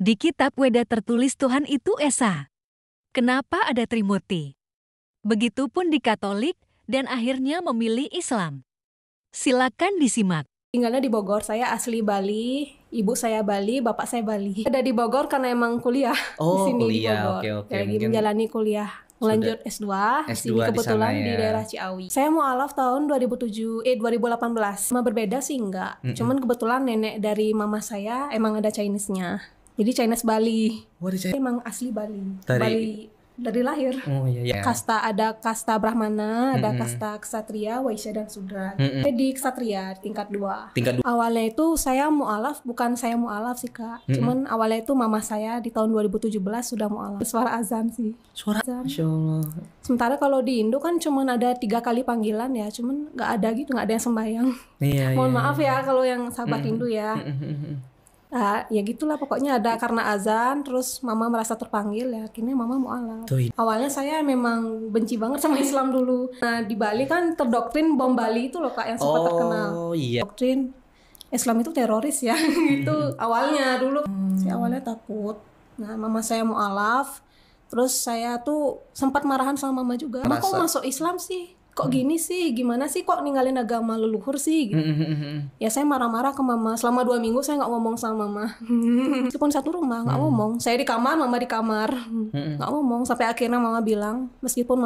Di kitab Weda tertulis Tuhan itu Esa. Kenapa ada Trimurti? Begitupun di Katolik dan akhirnya memilih Islam. Silakan disimak. Tinggalnya di Bogor, saya asli Bali, ibu saya Bali, bapak saya Bali. Ada di Bogor karena emang kuliah di sini di Bogor. Oke. Lagi menjalani kuliah, lanjut S2 di sini kebetulan di daerah Ciawi. Saya mualaf tahun 2018. Cuma berbeda sih enggak. Cuman kebetulan nenek dari mama saya emang ada Chinese-nya. Jadi Chinese Bali. Emang asli Bali. Bali dari lahir. Ada kasta Brahmana, ada kasta Ksatria, Waisya dan Sudra. Di Ksatria tingkat 2. Awalnya itu saya mualaf, bukan saya mualaf sih Kak. Cuman awalnya itu mama saya di tahun 2017 sudah mualaf. Suara azan sih. Suara azan. Masya Allah. Sementara kalau di Indo kan cuman ada 3 kali panggilan ya, cuman nggak ada gitu, nggak ada yang sembahyang. Mohon maaf ya kalau yang sahabat Hindu ya. Nah, ya gitulah pokoknya ada karena azan, terus mama merasa terpanggil ya, akhirnya mama mualaf. Awalnya saya memang benci banget sama Islam dulu. Nah di Bali kan terdoktrin bom Bali itu loh Kak yang sempat terkenal. Doktrin Islam itu teroris ya gitu awalnya dulu. Saya awalnya takut. Nah mama saya mualaf, terus saya tuh sempat marahan sama mama juga. Mama kok masuk Islam sih? Kok gini sih, gimana sih kok ninggalin agama leluhur sih gitu. Ya saya marah-marah ke mama, selama 2 minggu saya nggak ngomong sama mama. Meskipun satu rumah nggak ngomong, saya di kamar, mama di kamar, nggak ngomong. Sampai akhirnya mama bilang, meskipun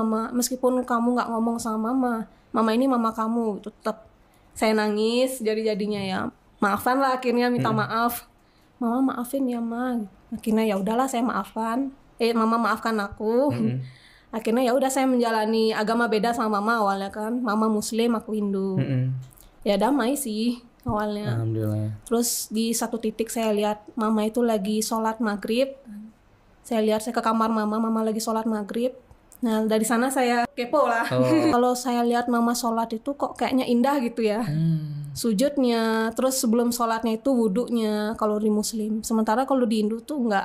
kamu nggak ngomong sama mama ini mama kamu, tetap. Saya nangis jadi-jadinya ya, maafkan lah akhirnya, minta maaf. Mama maafin ya ma. Akhirnya ya udahlah saya maafkan, mama maafkan aku. Akhirnya ya udah saya menjalani agama beda sama mama awalnya kan. Mama Muslim, aku Hindu. Ya damai sih awalnya. Alhamdulillah. Terus di satu titik saya lihat mama itu lagi sholat maghrib. Saya ke kamar mama lagi sholat maghrib. Nah dari sana saya kepo lah. Kalau saya lihat mama sholat itu kok kayaknya indah gitu ya. Sujudnya, terus sebelum sholatnya itu wudhunya kalau di Muslim. Sementara kalau di Hindu tuh nggak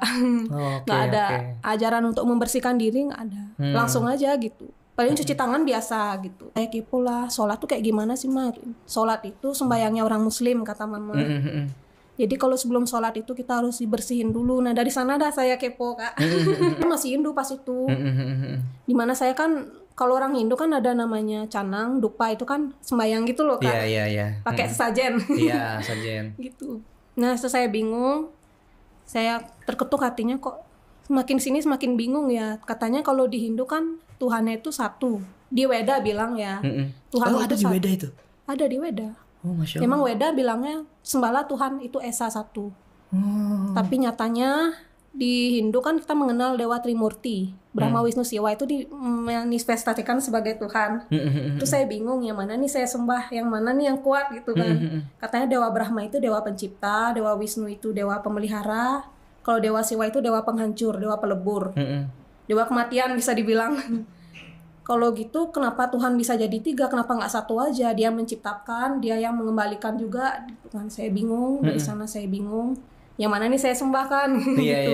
ada ajaran untuk membersihkan diri, nggak ada. Langsung aja gitu. Paling cuci tangan biasa gitu. Kayak kepo lah, sholat tuh kayak gimana sih Ma? Sholat itu sembayangnya orang Muslim kata mama. Jadi kalau sebelum sholat itu kita harus dibersihin dulu. Nah dari sana dah saya kepo Kak. Masih Hindu pas itu. Dimana saya kan kalau orang Hindu kan ada namanya canang, dupa itu kan sembayang gitu loh Kak. Iya. Pakai sesajen. Iya, sesajen. Gitu. Nah, setelah saya bingung, saya terketuk hatinya kok semakin sini semakin bingung ya. Katanya kalau di Hindu kan Tuhannya itu satu. Di Weda bilang ya. Tuhan itu ada di Weda itu? Ada di Weda. Oh, Masya Allah. Memang Weda bilangnya sembahlah Tuhan itu Esa satu. Tapi nyatanya di Hindu kan kita mengenal Dewa Trimurti, Brahma, Wisnu, Siwa itu dimanifestasikan sebagai Tuhan. Terus saya bingung yang mana nih saya sembah, yang mana nih yang kuat gitu kan. Katanya Dewa Brahma itu Dewa Pencipta, Dewa Wisnu itu Dewa Pemelihara, kalau Dewa Siwa itu Dewa Penghancur, Dewa Pelebur, Dewa Kematian bisa dibilang. Kalau gitu kenapa Tuhan bisa jadi 3, kenapa nggak satu aja? Dia menciptakan, dia yang mengembalikan juga gitu kan. Saya bingung, dari sana saya bingung. Yang mana nih saya sembah kan gitu.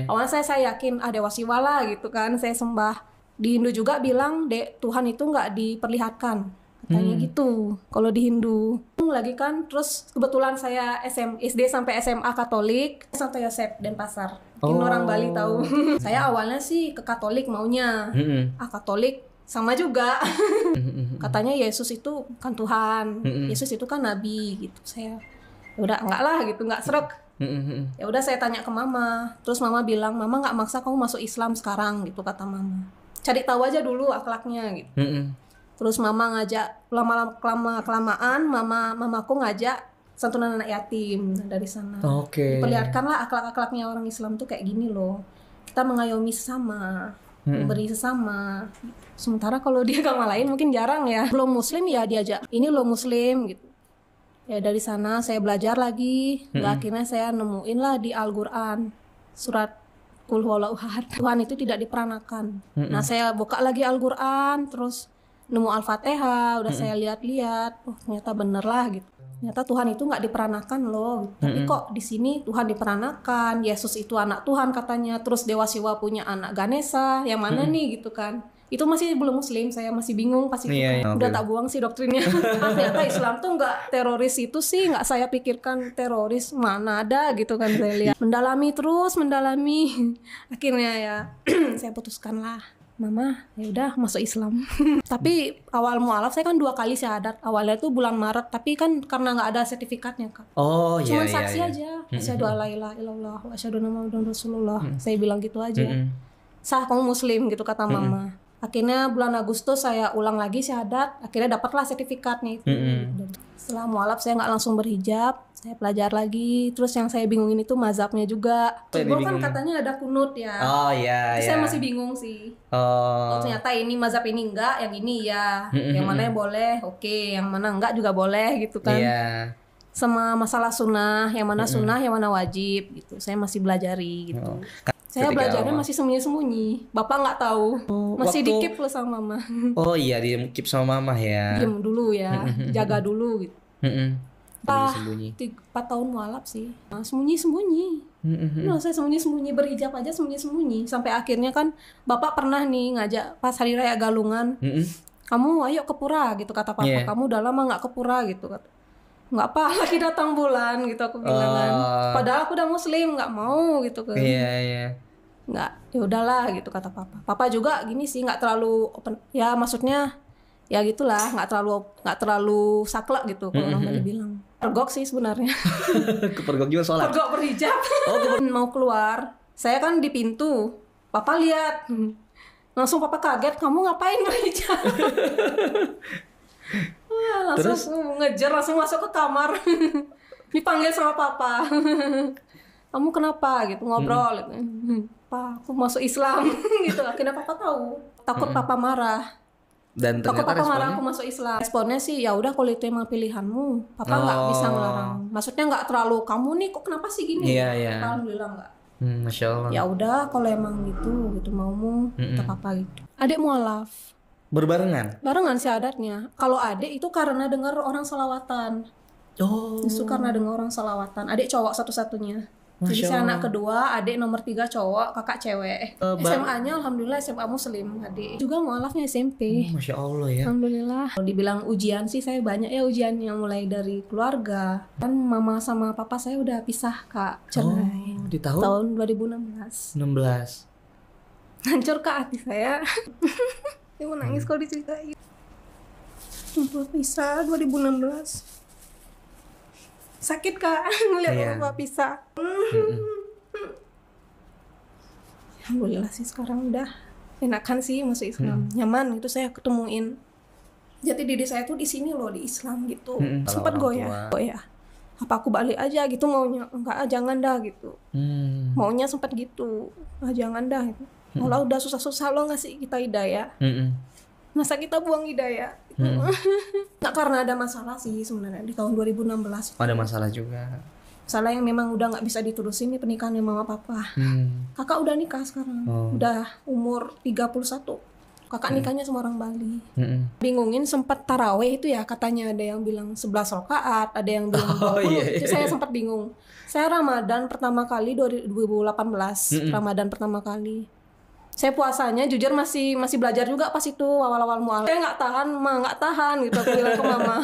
Awalnya saya yakin Dewa Siwa lah gitu kan saya sembah. Di Hindu juga bilang Tuhan itu nggak diperlihatkan katanya gitu kalau di Hindu. Lagi kan terus kebetulan saya SD sampai SMA Katolik, Santo Yosep Denpasar. Mungkin orang Bali tahu. Saya awalnya sih ke Katolik maunya. Katolik sama juga. Katanya Yesus itu kan Tuhan, Yesus itu kan Nabi gitu. Saya udah enggak lah gitu, nggak srek. Ya udah saya tanya ke mama, terus mama bilang mama nggak maksa kamu masuk Islam sekarang gitu kata mama, cari tahu aja dulu akhlaknya gitu. Terus mama ngajak kelamaan mamaku ngajak santunan anak yatim. Dari sana diperlihatkanlah akhlak-akhlaknya orang Islam tuh kayak gini loh, kita mengayomi sesama, memberi sesama. Sementara kalau di agama lain mungkin jarang ya, belum Muslim ya diajak ini lo Muslim gitu. Ya dari sana saya belajar lagi. Akhirnya saya nemuin lah di Al-Quran surat Qul huwallahu ahad, Tuhan itu tidak diperanakan. Nah saya buka lagi Al-Quran, terus nemu Al-Fatihah, udah saya lihat-lihat, oh ternyata bener lah gitu. Ternyata Tuhan itu nggak diperanakan loh. Tapi kok di sini Tuhan diperanakan, Yesus itu anak Tuhan katanya, terus Dewa Siwa punya anak Ganesha, yang mana nih gitu kan. Itu masih belum muslim, saya masih bingung pas itu. Iya, Udah tak buang sih doktrinnya. Ternyata Islam tuh nggak teroris itu sih, nggak saya pikirkan teroris, mana ada gitu kan saya lihat. Mendalami. Akhirnya ya saya putuskan lah, Mama, ya udah masuk Islam. Tapi awal mualaf saya kan 2 kali syahadat. Awalnya tuh bulan Maret, tapi kan karena nggak ada sertifikatnya Kak. Oh iya. Cuman iya, saksi iya. aja. Asyhadu alla ilaha illallah wa asyhadu anna Muhammadan Rasulullah. Saya bilang gitu aja. Sah kamu muslim gitu kata Mama. Akhirnya bulan Agustus saya ulang lagi syahadat, akhirnya dapatlah sertifikatnya itu. Setelah mualaf saya nggak langsung berhijab, saya belajar lagi. Terus yang saya bingungin itu mazhabnya juga. Jebol kan katanya ada kunut ya. Oh iya. Saya masih bingung sih. Oh. Ternyata ini mazhab ini enggak, yang ini ya. Yang mana yang boleh, oke. Yang mana enggak juga boleh gitu kan. Iya. Sama masalah sunnah, yang mana sunnah, yang mana wajib gitu. Saya masih belajari gitu. Saya belajarnya masih sembunyi-sembunyi. Bapak nggak tahu. Masih dikip loh sama Mama. Oh iya, dikip sama Mama ya. Diam dulu ya, jaga dulu gitu. Sembunyi. 4 tahun mualaf sih. Nah, sembunyi-sembunyi. Nah, saya sembunyi-sembunyi, berhijab aja sembunyi-sembunyi. Sampai akhirnya kan Bapak pernah nih ngajak pas Hari Raya Galungan. Kamu ayo ke pura gitu kata Papa. Kamu udah lama nggak ke pura gitu kata. Nggak apa lagi datang bulan gitu aku bilang kan. Padahal aku udah muslim, nggak mau gitu kan. Iya. Nggak, ya udahlah gitu kata Papa. Papa juga gini sih, nggak terlalu open. Ya maksudnya ya gitulah, nggak terlalu saklek gitu kalau orang Bali bilang. Pergok sih sebenarnya. Kepergok juga sholat. Pergok berhijab. Mau keluar, saya kan di pintu. Papa lihat, langsung Papa kaget, kamu ngapain berhijab? Langsung ngejar, langsung masuk ke kamar. Dipanggil sama Papa. Kamu kenapa gitu, ngobrol gitu. Pak, aku masuk Islam gitu. Akhirnya Papa tahu. Takut Papa marah. Dan Takut ternyata Papa marah responnya aku masuk Islam. Responnya sih ya udah kalau itu emang pilihanmu. Papa nggak bisa ngelarang. Maksudnya nggak terlalu kamu nih kok kenapa sih gini? Iya. Alhamdulillah nggak. Masya Allah. Ya udah kalau emang gitu maumu, kata Papa gitu. Adik mualaf. Berbarengan? Barengan syahadatnya. Kalau adik itu karena dengar orang salawatan. Itu karena dengar orang salawatan. Adik cowok satu-satunya. Jadi saya anak kedua, adik nomor 3 cowok, kakak cewek. SMA-nya alhamdulillah SMA muslim adik. Juga mualafnya SMP. Masya Allah ya. Alhamdulillah. Kalau dibilang ujian sih saya banyak ya ujiannya, mulai dari keluarga. Kan Mama sama Papa saya udah pisah Kak, cerai. Di tahun 2016. 16. Hancur Kak hati saya. Saya mau nangis kalau diceritain. Bapak pisah 2016. Sakit Kak ngeliat Bapak pisah. Alhamdulillah sih sekarang udah enakan sih masuk Islam. Nyaman itu saya ketemuin jati diri saya tuh di sini loh, di Islam gitu. Sempat goyah. Apa aku balik aja gitu maunya? Enggak, jangan dah gitu. Maunya sempat gitu. Jangan dah gitu. Allah udah susah-susah lo ngasih kita hidayah. Masa kita buang hidayah? Nggak, karena ada masalah sih sebenarnya di tahun 2016. Ada masalah juga. Masalah yang memang udah nggak bisa diterusin nih pernikahannya Mama Papa. Kakak udah nikah sekarang. Udah umur 31. Kakak nikahnya sama orang Bali. Bingungin sempat taraweh itu ya, katanya ada yang bilang 11 rakaat, ada yang bilang 20. Itu saya sempat bingung. Saya Ramadan pertama kali 2018. Ramadan pertama kali. Saya puasanya jujur masih belajar juga pas itu awal-awal mualaf. Saya nggak tahan gitu aku bilang ke Mama.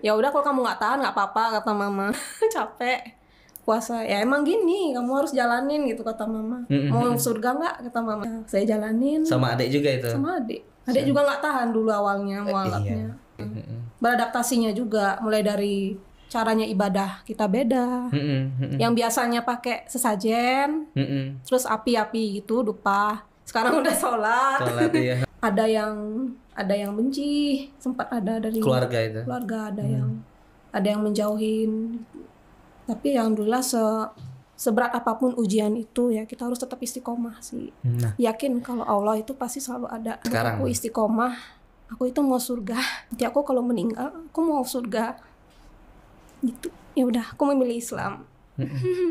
Ya udah kalau kamu nggak tahan nggak apa-apa kata Mama. Capek puasa ya emang gini kamu harus jalanin gitu kata Mama. Mau surga nggak kata Mama. Saya jalanin. Sama adik juga itu. Sama adik juga nggak tahan dulu awalnya mualafnya. Beradaptasinya juga mulai dari caranya ibadah kita beda. Yang biasanya pakai sesajen, terus api-api gitu dupa. Sekarang udah sholat ya. Ada yang benci, sempat ada dari keluarga ada yang menjauhin. Tapi alhamdulillah seberat apapun ujian itu ya kita harus tetap istiqomah sih. Yakin kalau Allah itu pasti selalu ada. Sekarang aku istiqomah, aku itu mau surga. Nanti aku kalau meninggal aku mau surga. Gitu. Ya udah aku memilih Islam.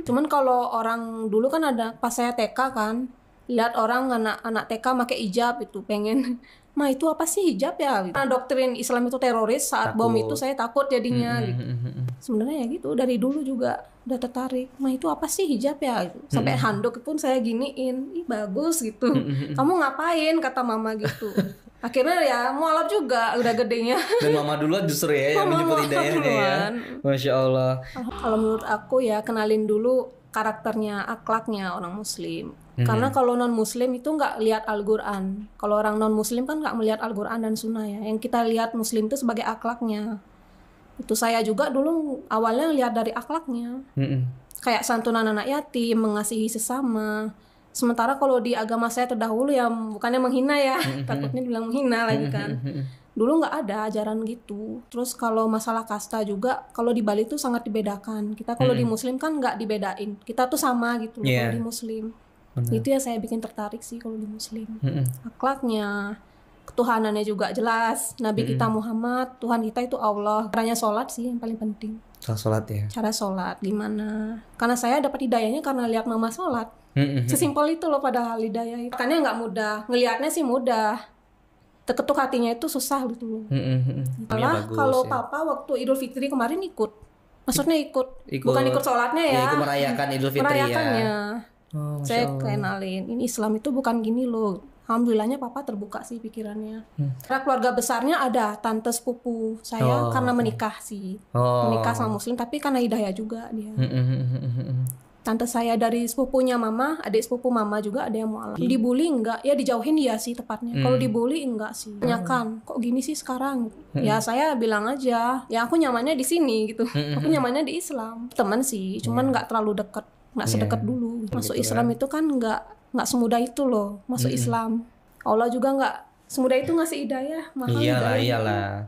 Cuman kalau orang dulu kan ada pas saya TK kan lihat orang anak TK pakai hijab itu pengen Ma itu apa sih hijab ya? Karena doktrin Islam itu teroris saat bom itu saya takut jadinya gitu. Sebenarnya ya gitu, dari dulu juga udah tertarik. Mah itu apa sih hijab ya? Gitu. Sampai handuk pun saya giniin, ih bagus gitu. Kamu ngapain? Kata mama gitu. Akhirnya ya mualaf juga udah gedenya. Dan mama duluan justru ya yang menjemput hidayahnya ya. Masya Allah. Kalau menurut aku ya kenalin dulu karakternya, akhlaknya orang muslim. Karena kalau non muslim itu nggak lihat Al-Quran. Kalau orang non muslim kan nggak melihat Al-Quran dan Sunnah ya. Yang kita lihat muslim itu sebagai akhlaknya. Itu saya juga dulu awalnya lihat dari akhlaknya. Kayak santunan anak yatim, mengasihi sesama. Sementara kalau di agama saya terdahulu ya bukannya menghina ya, takutnya bilang menghina lagi kan. Dulu nggak ada ajaran gitu. Terus kalau masalah kasta juga, kalau di Bali tuh sangat dibedakan. Kita kalau di Muslim kan nggak dibedain. Kita tuh sama gitu loh kalau di Muslim. Itu ya saya bikin tertarik sih kalau di Muslim. Akhlaknya, ketuhanannya juga jelas. Nabi kita Muhammad, Tuhan kita itu Allah. Caranya sholat sih yang paling penting. Cara sholat ya. Cara sholat gimana? Karena saya dapat hidayahnya karena lihat mama sholat. Sesimpel itu loh padahal hidayah. Makanya nggak mudah. Ngelihatnya sih mudah. Terketuk hatinya itu susah gitu loh. Malah kalau papa waktu Idul Fitri kemarin ikut. Maksudnya ikut. Bukan ikut sholatnya ya. Ikut merayakan Idul Fitri merayakannya. ya. Oh, saya kenalin, ini Islam itu bukan gini loh. Alhamdulillahnya papa terbuka sih pikirannya. Karena keluarga besarnya ada tante sepupu saya karena menikah sih. Menikah sama muslim tapi karena hidayah juga dia. Tante saya dari sepupunya mama, adik sepupu mama juga ada yang mualaf. Dibully enggak? Ya dijauhin dia sih tepatnya. Kalau dibully enggak sih. Tanyakan, kok gini sih sekarang? Ya saya bilang aja, ya aku nyamannya di sini gitu. Aku nyamannya di Islam. Teman sih, cuman enggak terlalu dekat. Nggak sedekat dulu. Masuk gitu Islam itu kan nggak semudah itu loh. Masuk Islam. Allah juga nggak semudah itu ngasih hidayah. Iyalah.